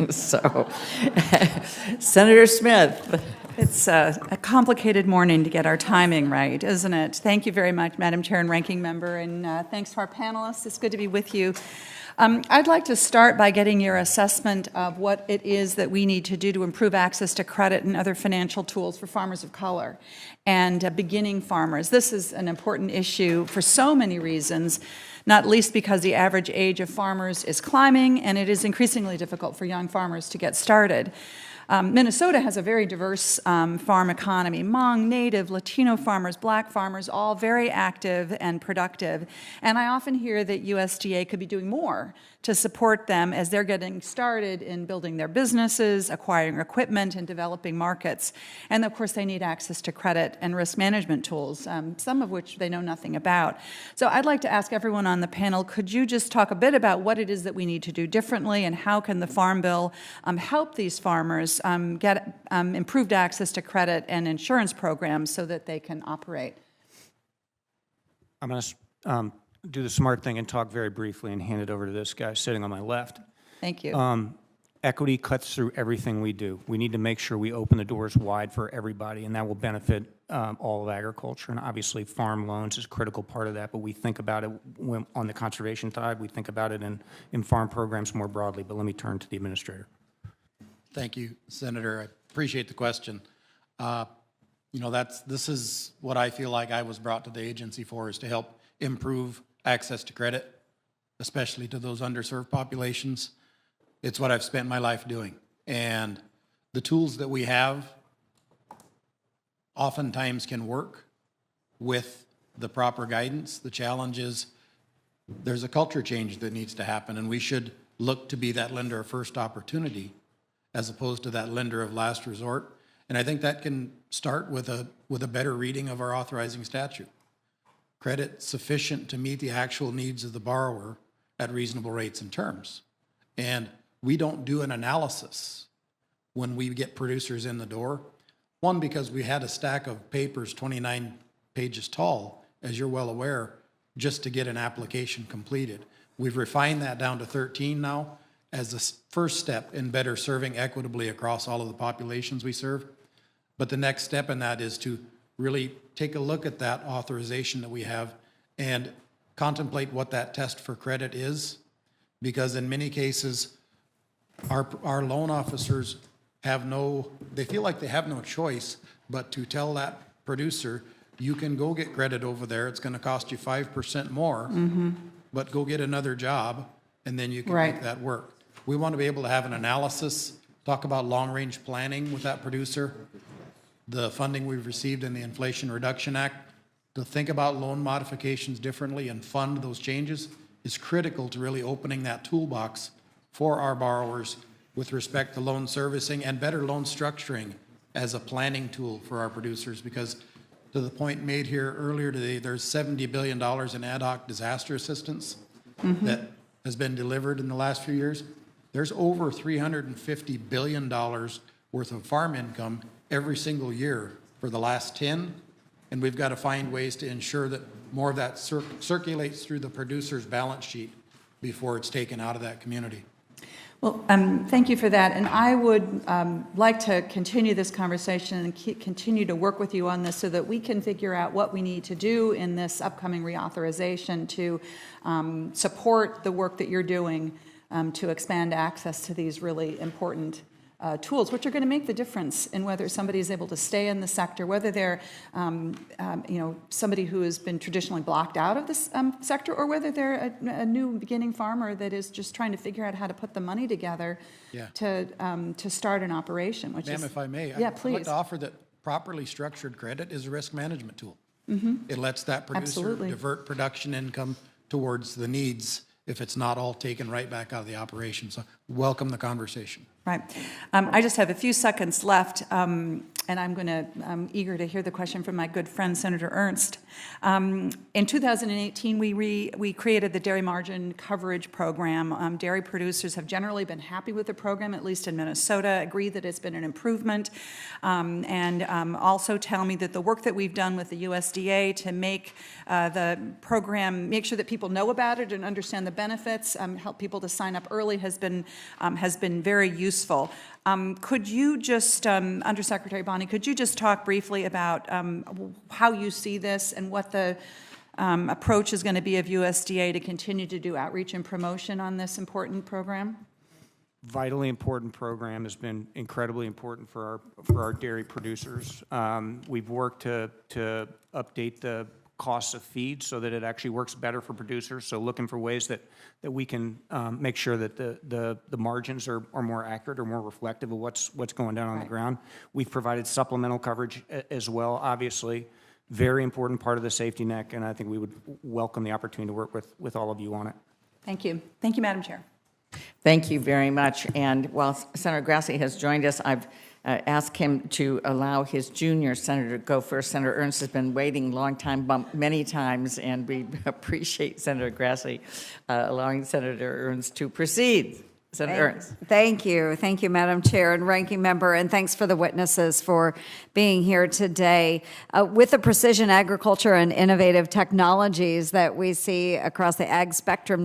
So, Senator Smith. It's a complicated morning to get our timing right, isn't it? Thank you very much, Madam Chair and Ranking Member, and thanks to our panelists. It's good to be with you. I'd like to start by getting your assessment of what it is that we need to do to improve access to credit and other financial tools for farmers of color and beginning farmers. This is an important issue for so many reasons, not least because the average age of farmers is climbing and it is increasingly difficult for young farmers to get started. Minnesota has a very diverse farm economy. Hmong, Native, Latino farmers, Black farmers, all very active and productive. And I often hear that USDA could be doing more to support them as they're getting started in building their businesses, acquiring equipment, and developing markets. And of course, they need access to credit and risk management tools, some of which they know nothing about. So I'd like to ask everyone on the panel, could you just talk a bit about what it is that we need to do differently and how can the Farm Bill help these farmers get improved access to credit and insurance programs so that they can operate? I'm going to do the smart thing and talk very briefly and hand it over to this guy sitting on my left. Thank you. Equity cuts through everything we do. We need to make sure we open the doors wide for everybody, and that will benefit all of agriculture. And obviously, farm loans is a critical part of that, but we think about it on the conservation side. We think about it in farm programs more broadly. But let me turn to the administrator. Thank you, Senator. I appreciate the question. This is what I feel like I was brought to the agency for, is to help improve access to credit, especially to those underserved populations. It's what I've spent my life doing. And the tools that we have oftentimes can work with the proper guidance. The challenge is there's a culture change that needs to happen, and we should look to be that lender of first opportunity as opposed to that lender of last resort. And I think that can start with a better reading of our authorizing statute. Credit sufficient to meet the actual needs of the borrower at reasonable rates and terms. And we don't do an analysis when we get producers in the door. One, because we had a stack of papers 29 pages tall, as you're well aware, just to get an application completed. We've refined that down to 13 now as the first step in better serving equitably across all of the populations we serve. But the next step in that is to really take a look at that authorization that we have and contemplate what that test for credit is, because in many cases, our loan officers they feel like they have no choice but to tell that producer, you can go get credit over there, it's gonna cost you 5% more, but go get another job, and then you can make that work. We want to be able to have an analysis, talk about long-range planning with that producer, the funding we've received in the Inflation Reduction Act, to think about loan modifications differently and fund those changes is critical to really opening that toolbox for our borrowers with respect to loan servicing and better loan structuring as a planning tool for our producers. Because to the point made here earlier today, there's $70 billion in ad hoc disaster assistance that has been delivered in the last few years. There's over $350 billion worth of farm income every single year for the last 10, and we've got to find ways to ensure that more of that circulates through the producer's balance sheet before it's taken out of that community. Well, thank you for that, and I would like to continue this conversation and continue to work with you on this so that we can figure out what we need to do in this upcoming reauthorization to support the work that you're doing to expand access to these really important tools, which are going to make the difference in whether somebody is able to stay in the sector, whether they're, somebody who has been traditionally blocked out of this sector, or whether they're a new beginning farmer that is just trying to figure out how to put the money together to start an operation. Which Ma'am, if I may, yeah, I'd like to offer that properly structured credit is a risk management tool. It lets that producer divert production income towards the needs if it's not all taken right back out of the operation. So welcome the conversation. Right. I just have a few seconds left. and I'm eager to hear the question from my good friend Senator Ernst. In 2018, we created the Dairy Margin Coverage Program. Dairy producers have generally been happy with the program, at least in Minnesota, agree that it's been an improvement, and also tell me that the work that we've done with the USDA to make the program, make sure that people know about it and understand the benefits, help people to sign up early has been very useful. Could you just, Undersecretary Bonnie, could you just talk briefly about how you see this and what the approach is going to be of USDA to continue to do outreach and promotion on this important program? Vitally important program, has been incredibly important for our dairy producers. We've worked to update the costs of feed so that it actually works better for producers. So looking for ways that we can make sure that the margins are more accurate or more reflective of what's going down on the ground. We've provided supplemental coverage as well, obviously. Very important part of the safety net, and I think we would welcome the opportunity to work with all of you on it. Thank you. Thank you, Madam Chair. Thank you very much. And while Senator Grassi has joined us, I've asked him to allow his junior senator to go first. Senator Ernst has been waiting a long time, many times, and we appreciate Senator Grassi allowing Senator Ernst to proceed. Senator Ernst. Thank you. Thank you, Madam Chair and Ranking Member, and thanks for the witnesses for being here today. With the precision agriculture and innovative technologies that we see across the ag spectrum,